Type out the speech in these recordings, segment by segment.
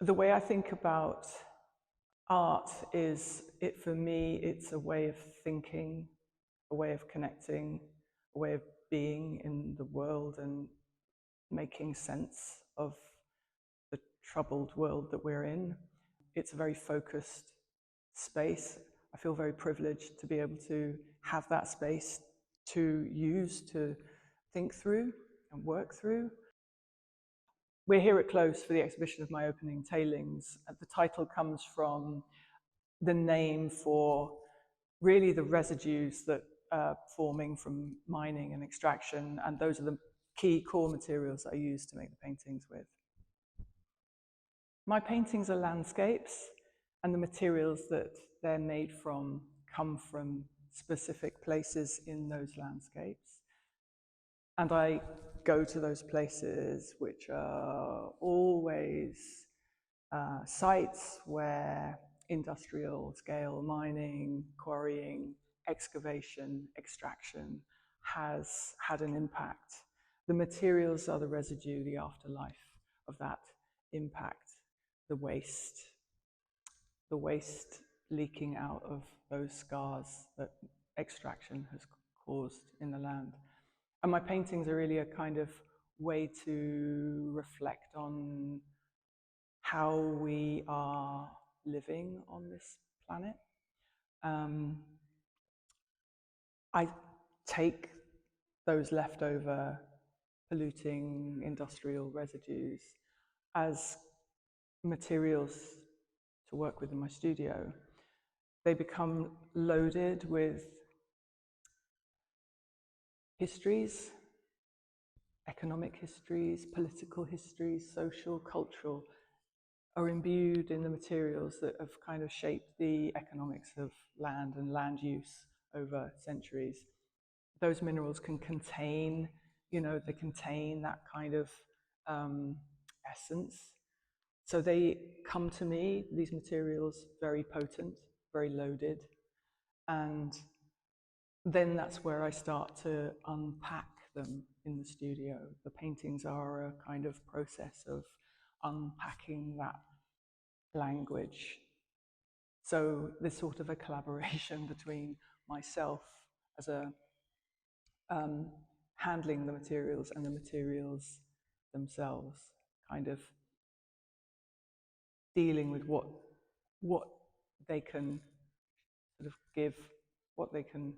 The way I think about art is, for me, it's a way of thinking, a way of connecting, a way of being in the world and making sense of the troubled world that we're in. It's a very focused space. I feel very privileged to be able to have that space to use to think through and work through. We're here at Close for the exhibition of my opening, Tailings. The title comes from the name for really the residues that are forming from mining and extraction, and those are the key core materials I use to make the paintings with. My paintings are landscapes, and the materials that they're made from come from specific places in those landscapes. And I go to those places, which are always sites where industrial scale mining, quarrying, excavation, extraction has had an impact. The materials are the residue, the afterlife of that impact, the waste leaking out of those scars that extraction has caused in the land. And my paintings are really a kind of way to reflect on how we are living on this planet. I take those leftover polluting industrial residues as materials to work with in my studio. They become loaded with histories, economic histories, political histories, social, cultural, are imbued in the materials that have kind of shaped the economics of land and land use over centuries. Those minerals can contain, they contain that kind of essence. So they come to me, these materials, very potent, very loaded. And then that's where I start to unpack them in the studio. The paintings are a kind of process of unpacking that language. So there's sort of a collaboration between myself as a handling the materials and the materials themselves, kind of dealing with what they can sort of give, what they can,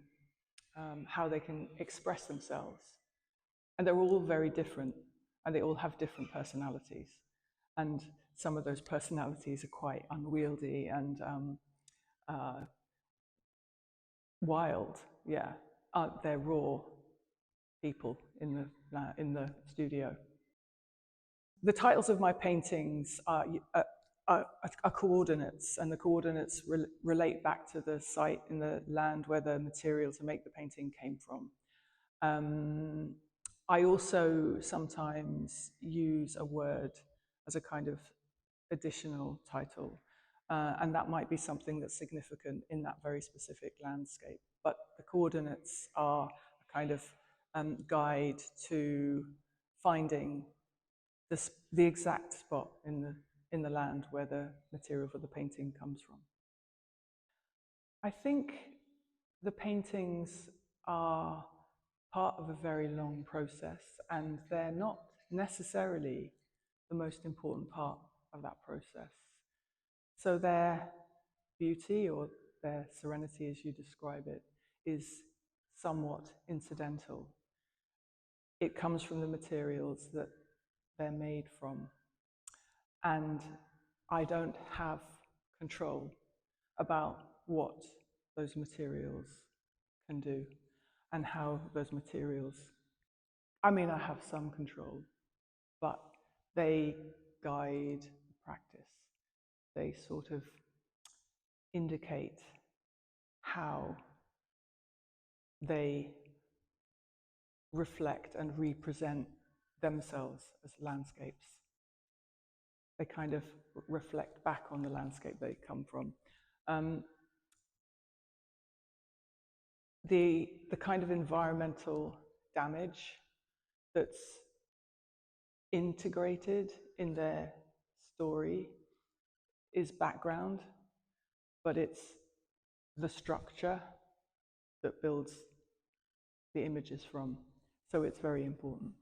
how they can express themselves. And they're all very different, and they all have different personalities. And some of those personalities are quite unwieldy and wild, yeah. They're raw people in the studio. The titles of my paintings are coordinates, and the coordinates relate back to the site in the land where the material to make the painting came from. I also sometimes use a word as a kind of additional title, and that might be something that's significant in that very specific landscape. But the coordinates are a kind of guide to finding the exact spot in the land where the material for the painting comes from. I think the paintings are part of a very long process, and they're not necessarily the most important part of that process. So their beauty, or their serenity as you describe it, is somewhat incidental. It comes from the materials that they're made from. And I don't have control about what those materials can do and how those materials, I mean, I have some control, but they guide the practice. They sort of indicate how they reflect and represent themselves as landscapes. They kind of reflect back on the landscape they come from. The kind of environmental damage that's integrated in their story is background, but it's the structure that builds the images from. So it's very important.